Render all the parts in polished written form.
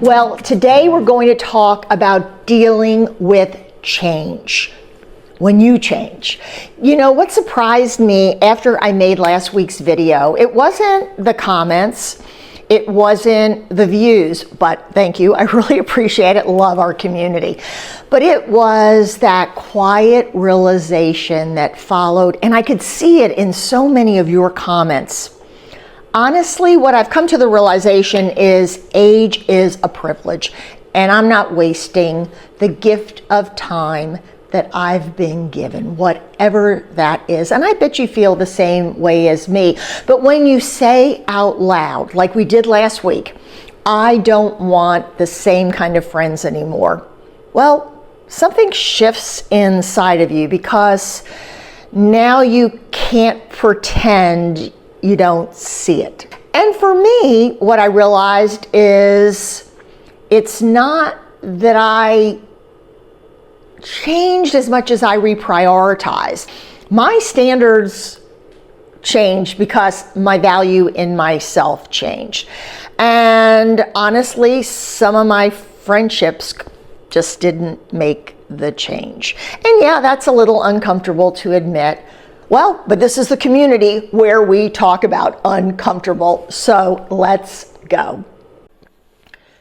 Well, today we're going to talk about dealing with change. When you change. You know, what surprised me after I made last week's video, it wasn't the comments, it wasn't the views, but thank you, I really appreciate it, love our community. But it was that quiet realization that followed, and I could see it in so many of your comments. Honestly, what I've come to the realization is age is a privilege, and I'm not wasting the gift of time that I've been given, whatever that is. And I bet you feel the same way as me. But when you say out loud, like we did last week, I don't want the same kind of friends anymore. Well, something shifts inside of you because now you can't pretend you don't see it. And for me, what I realized is it's not that I changed as much as I reprioritized. My standards changed because my value in myself changed. And honestly, some of my friendships just didn't make the change. And yeah, that's a little uncomfortable to admit. Well, but this is the community where we talk about uncomfortable, so let's go.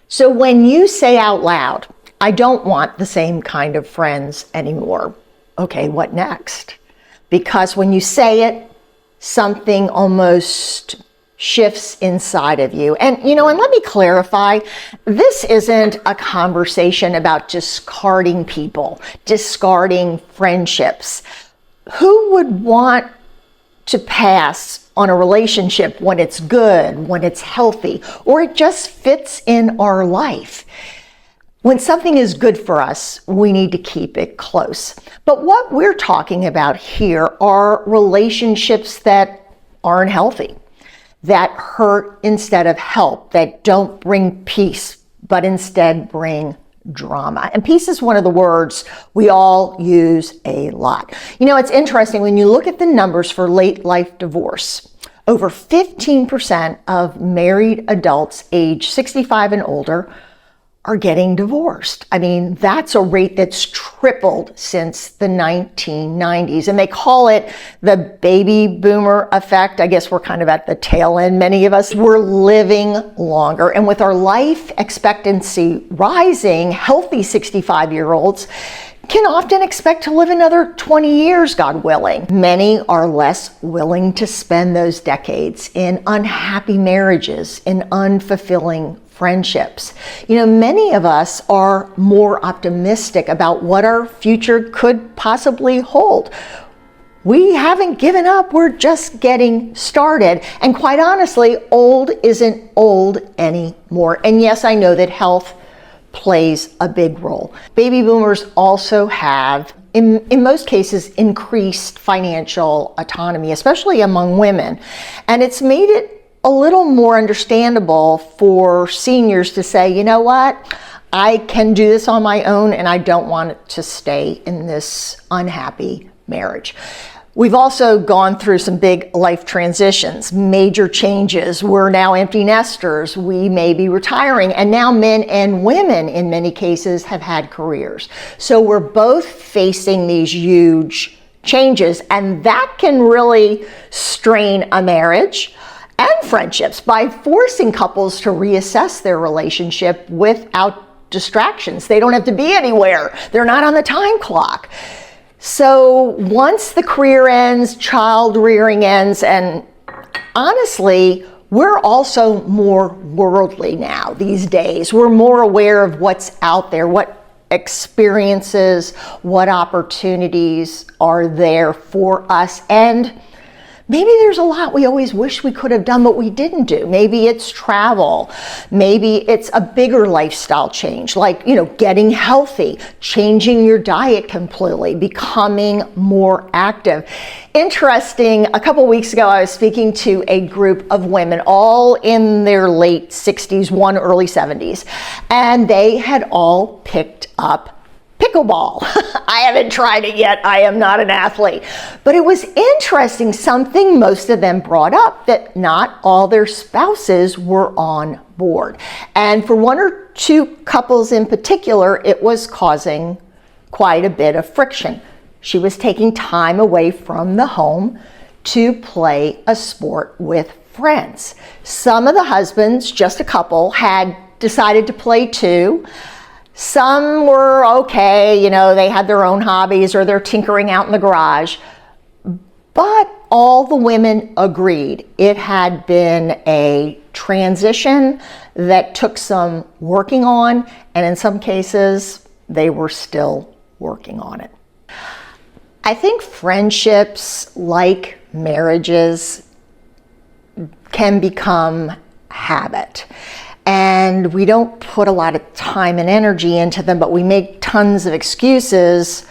So when you say out loud, I don't want the same kind of friends anymore, okay, what next? Because when you say it, something almost shifts inside of you. And you know, and let me clarify, this isn't a conversation about discarding people, discarding friendships. Who would want to pass on a relationship when it's good, when it's healthy, or it just fits in our life? When something is good for us, we need to keep it close. But what we're talking about here are relationships that aren't healthy, that hurt instead of help, that don't bring peace, but instead bring drama. And peace is one of the words we all use a lot. You know, it's interesting when you look at the numbers for late life divorce. Over 15% of married adults age 65 and older are getting divorced. I mean, that's a rate that's tripled since the 1990s. And they call it the baby boomer effect. I guess we're kind of at the tail end. Many of us, we're living longer. And with our life expectancy rising, healthy 65-year-olds can often expect to live another 20 years, God willing. Many are less willing to spend those decades in unhappy marriages, in unfulfilling friendships. You know, many of us are more optimistic about what our future could possibly hold. We haven't given up, we're just getting started. And quite honestly, old isn't old anymore. And yes, I know that health plays a big role. Baby boomers also have, in most cases, increased financial autonomy, especially among women. And it's made it a little more understandable for seniors to say, you know what, I can do this on my own and I don't want it to stay in this unhappy marriage. We've also gone through some big life transitions, major changes. We're now empty nesters. We may be retiring. And now men and women, in many cases, have had careers. So we're both facing these huge changes, and that can really strain a marriage and friendships by forcing couples to reassess their relationship without distractions. They don't have to be anywhere. They're not on the time clock. So once the career ends, child rearing ends, and honestly, we're also more worldly now these days. We're more aware of what's out there, what experiences, what opportunities are there for us. And maybe there's a lot we always wish we could have done, but we didn't do. Maybe it's travel. Maybe it's a bigger lifestyle change, like, getting healthy, changing your diet completely, becoming more active. Interesting, a couple weeks ago, I was speaking to a group of women, all in their late 60s, one early 70s, and they had all picked up pickleball. I haven't tried it yet. I am not an athlete. But it was interesting, something most of them brought up, that not all their spouses were on board. And for one or two couples in particular, it was causing quite a bit of friction. She was taking time away from the home to play a sport with friends. Some of the husbands, just a couple, had decided to play too. Some were okay, you know, they had their own hobbies or they're tinkering out in the garage. But all the women agreed it had been a transition that took some working on, and in some cases, they were still working on it. I think friendships, like marriages, can become habit. And we don't put a lot of time and energy into them, but we make tons of excuses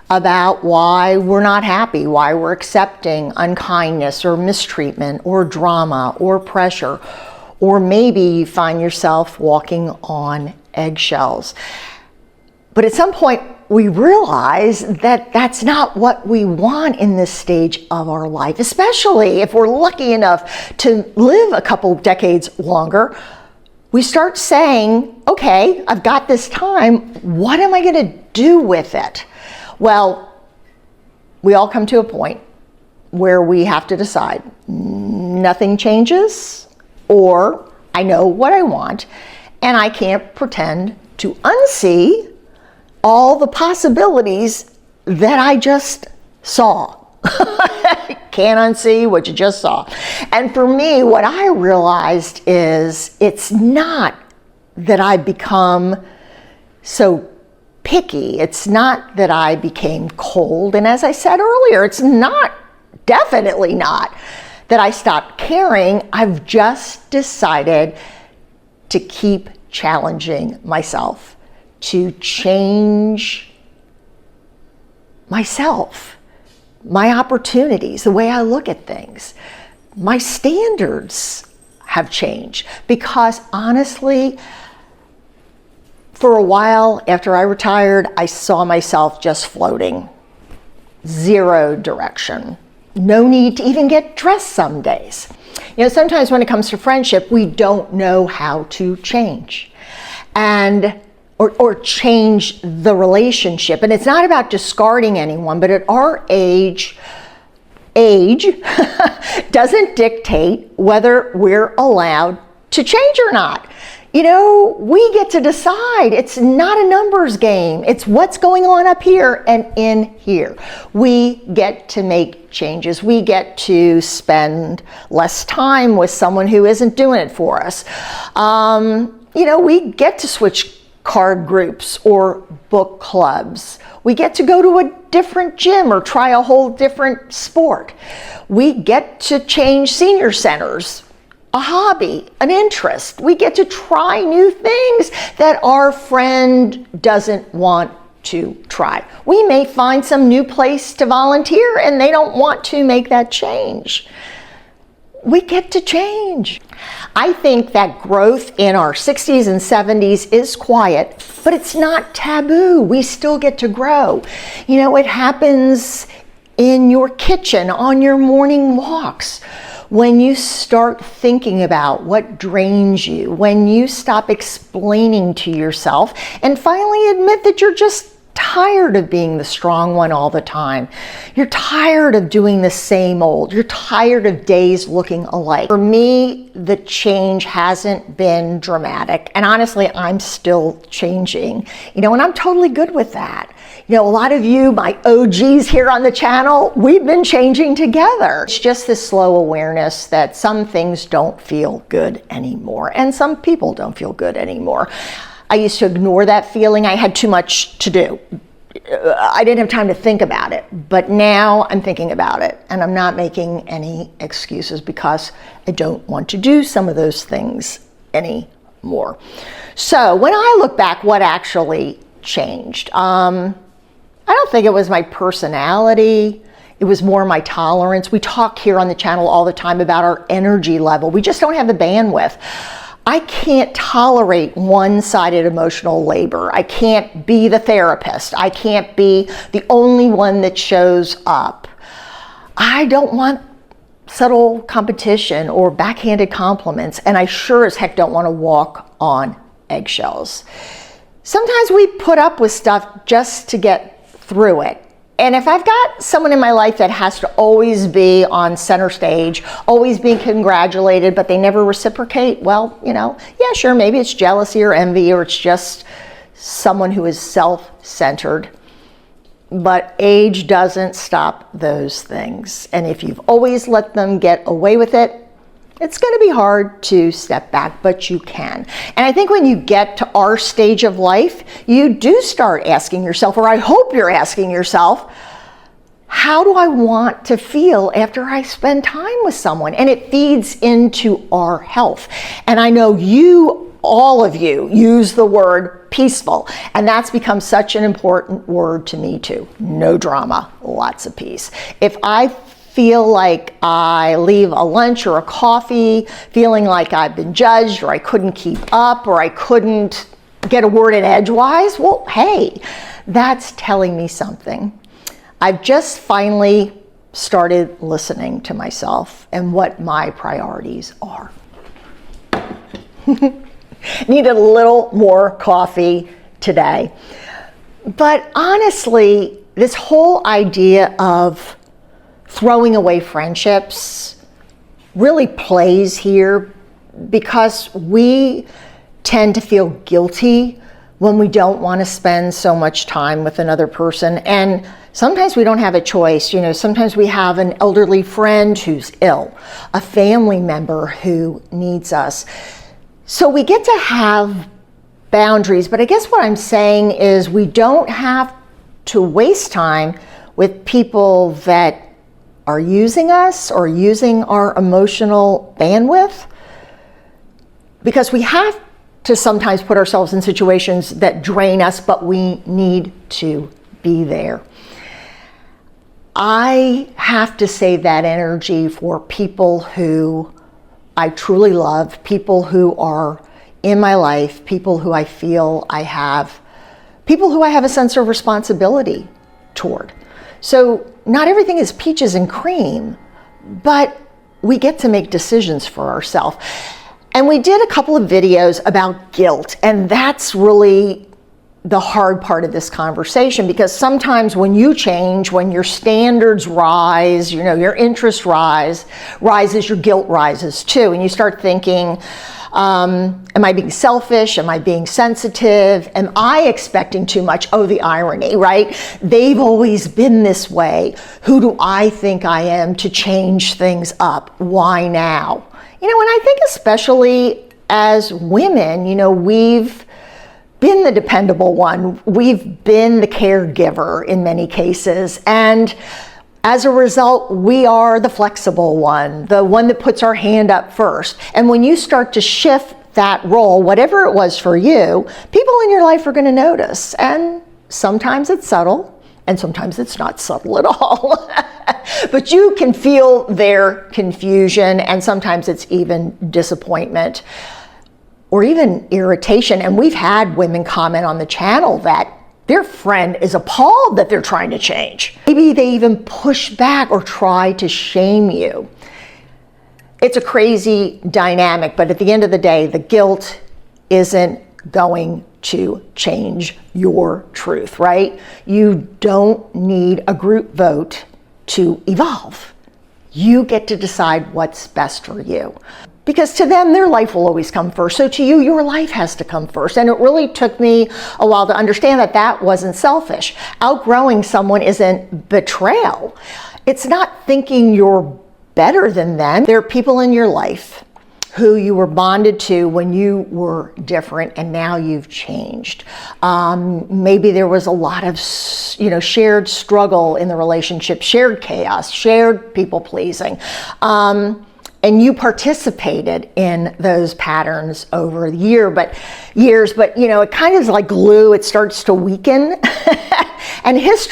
about why we're not happy, why we're accepting unkindness or mistreatment or drama or pressure, or maybe you find yourself walking on eggshells. But at some point, we realize that that's not what we want in this stage of our life, especially if we're lucky enough to live a couple decades longer. We start saying, okay, I've got this time, what am I going to do with it? Well, we all come to a point where we have to decide, nothing changes, or I know what I want, and I can't pretend to unsee all the possibilities that I just saw. Can't unsee what you just saw. And for me, what I realized is it's not that I become so picky. It's not that I became cold. And as I said earlier, it's not, definitely not, that I stopped caring. I've just decided to keep challenging myself, to change myself, my opportunities, the way I look at things. My standards have changed because honestly, for a while after I retired, I saw myself just floating. Zero direction. No need to even get dressed some days. You know, sometimes when it comes to friendship, we don't know how to change. Or change the relationship. And it's not about discarding anyone, but at our age doesn't dictate whether we're allowed to change or not. You know, we get to decide. It's not a numbers game. It's what's going on up here and in here. We get to make changes. We get to spend less time with someone who isn't doing it for us. You know, we get to switch card groups or book clubs. We get to go to a different gym or try a whole different sport. We get to change senior centers, a hobby, an interest. We get to try new things that our friend doesn't want to try. We may find some new place to volunteer and they don't want to make that change. We get to change. I think that growth in our 60s and 70s is quiet, but it's not taboo. We still get to grow. You know, it happens in your kitchen, on your morning walks, when you start thinking about what drains you, when you stop explaining to yourself and finally admit that you're just tired of being the strong one all the time. You're tired of doing the same old. You're tired of days looking alike. For me, the change hasn't been dramatic. And honestly, I'm still changing. You know, and I'm totally good with that. You know, a lot of you, my OGs here on the channel, we've been changing together. It's just this slow awareness that some things don't feel good anymore. And some people don't feel good anymore. I used to ignore that feeling. I had too much to do. I didn't have time to think about it. But now I'm thinking about it. And I'm not making any excuses because I don't want to do some of those things anymore. So when I look back, what actually changed? I don't think it was my personality. It was more my tolerance. We talk here on the channel all the time about our energy level. We just don't have the bandwidth. I can't tolerate one-sided emotional labor. I can't be the therapist. I can't be the only one that shows up. I don't want subtle competition or backhanded compliments, and I sure as heck don't want to walk on eggshells. Sometimes we put up with stuff just to get through it. And if I've got someone in my life that has to always be on center stage, always being congratulated, but they never reciprocate, well, yeah, sure, maybe it's jealousy or envy, or it's just someone who is self-centered. But age doesn't stop those things. And if you've always let them get away with it, it's going to be hard to step back, but you can. And I think when you get to our stage of life, you do start asking yourself, or I hope you're asking yourself, how do I want to feel after I spend time with someone? And it feeds into our health. And I know all of you use the word peaceful, and that's become such an important word to me too. No drama, lots of peace. If I feel like I leave a lunch or a coffee feeling like I've been judged, or I couldn't keep up, or I couldn't get a word in edgewise, well, hey, that's telling me something. I've just finally started listening to myself and what my priorities are. Needed a little more coffee today. But honestly, this whole idea of throwing away friendships really plays here, because we tend to feel guilty when we don't want to spend so much time with another person. And sometimes we don't have a choice. Sometimes we have an elderly friend who's ill, a family member who needs us. So we get to have boundaries, but I guess what I'm saying is we don't have to waste time with people that are using us or using our emotional bandwidth, because we have to sometimes put ourselves in situations that drain us, but we need to be there. I have to save that energy for people who I truly love, people who are in my life, people who I feel people who I have a sense of responsibility toward. So not everything is peaches and cream, but we get to make decisions for ourselves. And we did a couple of videos about guilt, and that's really the hard part of this conversation, because sometimes when you change, when your standards rise, your interest rises, your guilt rises too, and you start thinking, am I being selfish? Am I being sensitive? Am I expecting too much? Oh, the irony, right? They've always been this way. Who do I think I am to change things up? Why now? And I think especially as women, we've been the dependable one. We've been the caregiver in many cases. And as a result, we are the flexible one, the one that puts our hand up first. And when you start to shift that role, whatever it was for you, people in your life are going to notice. And sometimes it's subtle, and sometimes it's not subtle at all. But you can feel their confusion, and sometimes it's even disappointment or even irritation. And we've had women comment on the channel that their friend is appalled that they're trying to change. Maybe they even push back or try to shame you. It's a crazy dynamic, but at the end of the day, the guilt isn't going to change your truth, right? You don't need a group vote to evolve. You get to decide what's best for you. Because to them, their life will always come first. So to you, your life has to come first. And it really took me a while to understand that that wasn't selfish. Outgrowing someone isn't betrayal. It's not thinking you're better than them. There are people in your life who you were bonded to when you were different, and now you've changed. Maybe there was a lot of, shared struggle in the relationship, shared chaos, shared people pleasing. And you participated in those patterns over the years, but it kind of is like glue. It starts to weaken. And past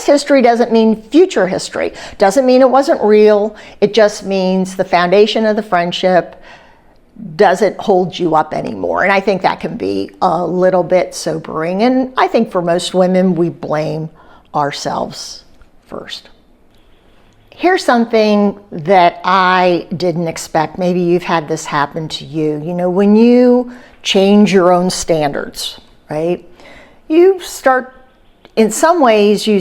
history doesn't mean future history. Doesn't mean it wasn't real. It just means the foundation of the friendship doesn't hold you up anymore. And I think that can be a little bit sobering. And I think for most women, we blame ourselves first. Here's something that I didn't expect. Maybe you've had this happen to you. You know, when you change your own standards, right? You start, in some ways, you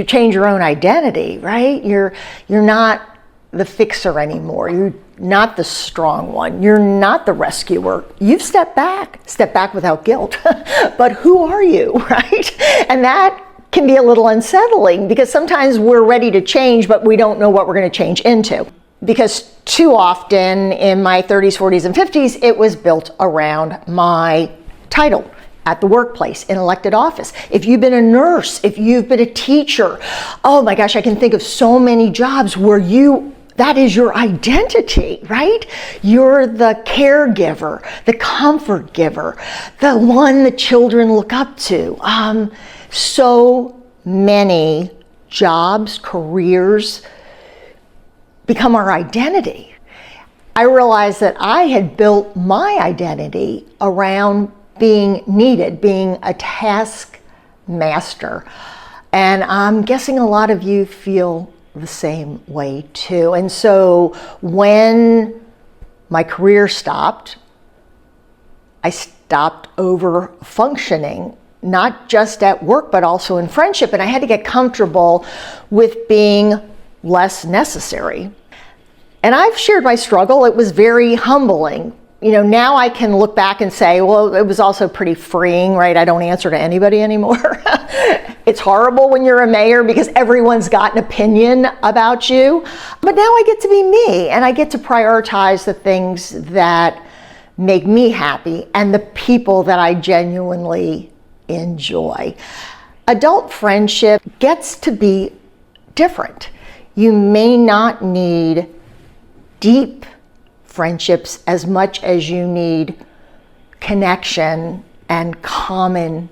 change your own identity, right? You're not the fixer anymore. You're not the strong one. You're not the rescuer. You've stepped back without guilt. But who are you, right? And that can be a little unsettling because sometimes we're ready to change, but we don't know what we're going to change into. Because too often in my 30s, 40s, and 50s, it was built around my title at the workplace, in elected office. If you've been a nurse, if you've been a teacher, oh my gosh, I can think of so many jobs where that is your identity, right? You're the caregiver, the comfort giver, the one the children look up to. So many jobs, careers become our identity. I realized that I had built my identity around being needed, being a task master. And I'm guessing a lot of you feel the same way too. And so when my career stopped, I stopped over functioning, not just at work, but also in friendship. And I had to get comfortable with being less necessary. And I've shared my struggle. It was very humbling. You know, now I can look back and say, well, it was also pretty freeing, right? I don't answer to anybody anymore. It's horrible when you're a mayor because everyone's got an opinion about you. But now I get to be me, and I get to prioritize the things that make me happy and the people that I genuinely enjoy. Adult friendship gets to be different. You may not need deep friendships as much as you need connection and common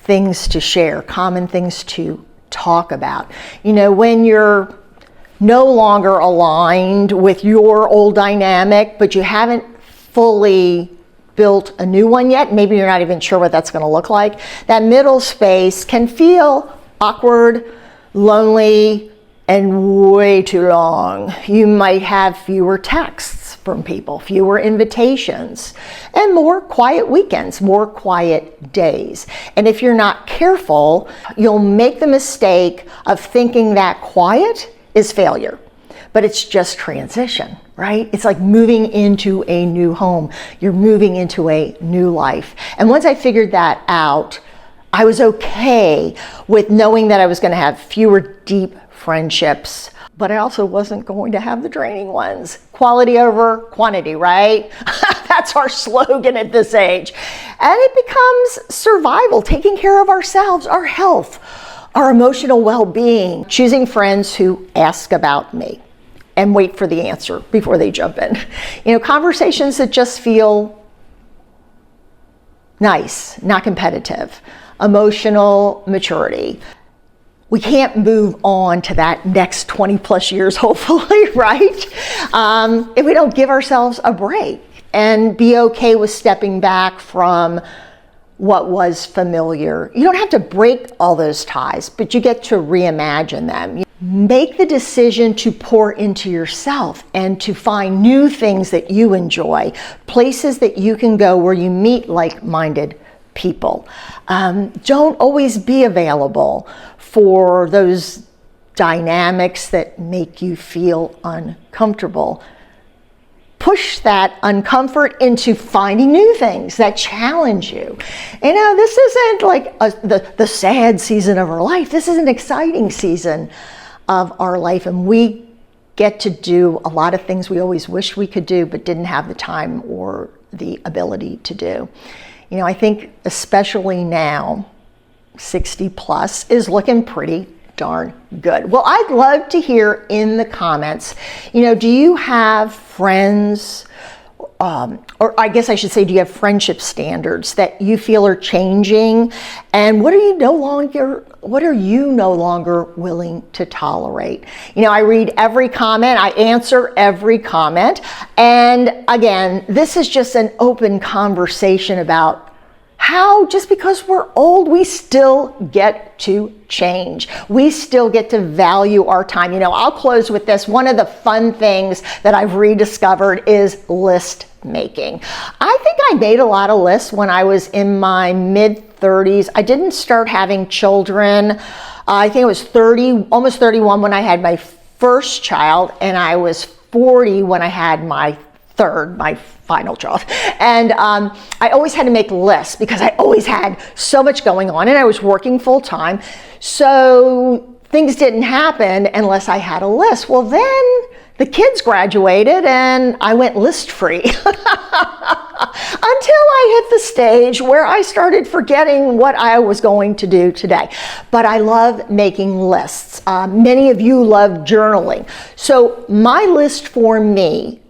things to share, common things to talk about. You know, when you're no longer aligned with your old dynamic, but you haven't fully built a new one yet, maybe you're not even sure what that's going to look like, that middle space can feel awkward, lonely, and way too long. You might have fewer texts from people, fewer invitations, and more quiet weekends, more quiet days. And if you're not careful, you'll make the mistake of thinking that quiet is failure. But it's just transition, right? It's like moving into a new home. You're moving into a new life. And once I figured that out, I was okay with knowing that I was going to have fewer deep friendships, but I also wasn't going to have the draining ones. Quality over quantity, right? That's our slogan at this age. And it becomes survival, taking care of ourselves, our health, our emotional well-being, choosing friends who ask about me and wait for the answer before they jump in. You know, conversations that just feel nice, not competitive. Emotional maturity. We can't move on to that next 20 plus years, hopefully, right? If we don't give ourselves a break and be okay with stepping back from what was familiar. You don't have to break all those ties, but you get to reimagine them. Make the decision to pour into yourself and to find new things that you enjoy, places that you can go where you meet like-minded people. Don't always be available for those dynamics that make you feel uncomfortable. Push that uncomfort into finding new things that challenge you. You know, this isn't like the sad season of our life. This is an exciting season of our life, and we get to do a lot of things we always wished we could do but didn't have the time or the ability to do. You know, I think especially now, 60 plus is looking pretty darn good. Well, I'd love to hear in the comments, you know, do you have friends or I guess I should say, do you have friendship standards that you feel are changing? And what are you no longer willing to tolerate? You know, I read every comment, I answer every comment. And again, this is just an open conversation about how just because we're old, we still get to change. We still get to value our time. You know, I'll close with this. One of the fun things that I've rediscovered is list making. I think I made a lot of lists when I was in my mid-30s. I didn't start having children. I think it was almost 31 when I had my first child, and I was 40 when I had my final child. And I always had to make lists because I always had so much going on and I was working full time. So things didn't happen unless I had a list. Well, then the kids graduated and I went list free until I hit the stage where I started forgetting what I was going to do today. But I love making lists. Many of you love journaling. So my list for me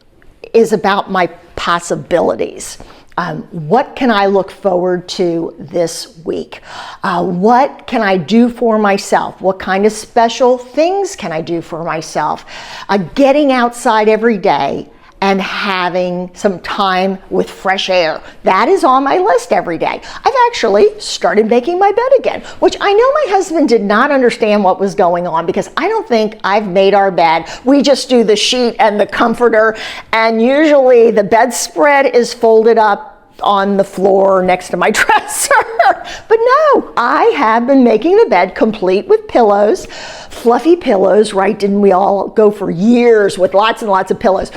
is about my possibilities. What can I look forward to this week? What can I do for myself? What kind of special things can I do for myself? Getting outside every day and having some time with fresh air. That is on my list every day. I've actually started making my bed again, which I know my husband did not understand what was going on because I don't think I've made our bed. We just do the sheet and the comforter, and usually the bedspread is folded up on the floor next to my dresser. But no, I have been making the bed complete with pillows, fluffy pillows, right? Didn't we all go for years with lots and lots of pillows?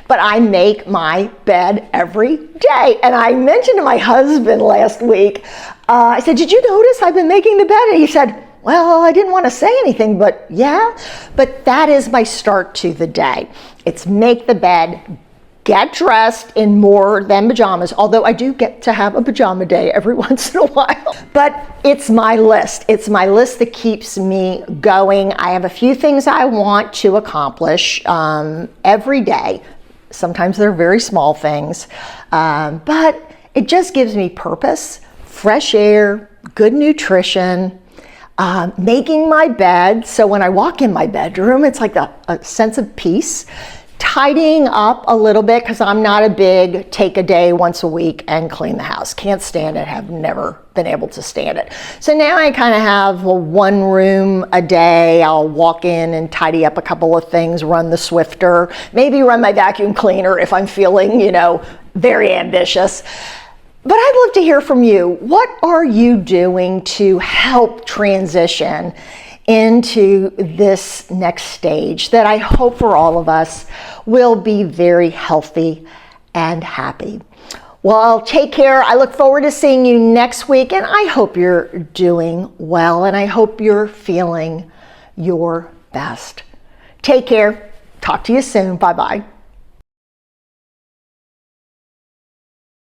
But I make my bed every day. And I mentioned to my husband last week, I said, did you notice I've been making the bed? And he said, well, I didn't want to say anything, but yeah. But that is my start to the day. It's make the bed, get dressed in more than pajamas, although I do get to have a pajama day every once in a while. But it's my list. It's my list that keeps me going. I have a few things I want to accomplish every day. Sometimes they're very small things, but it just gives me purpose, fresh air, good nutrition, making my bed. So when I walk in my bedroom, it's like a sense of peace. Tidying up a little bit because I'm not a big take a day once a week and clean the house. Can't stand it, have never been able to stand it. So now I kind of have one room a day. I'll walk in and tidy up a couple of things, run the Swifter, maybe run my vacuum cleaner if I'm feeling, very ambitious. But I'd love to hear from you. What are you doing to help transition into this next stage that I hope for all of us will be very healthy and happy? Well, take care. I look forward to seeing you next week, and I hope you're doing well, and I hope you're feeling your best. Take care. Talk to you soon. Bye-bye.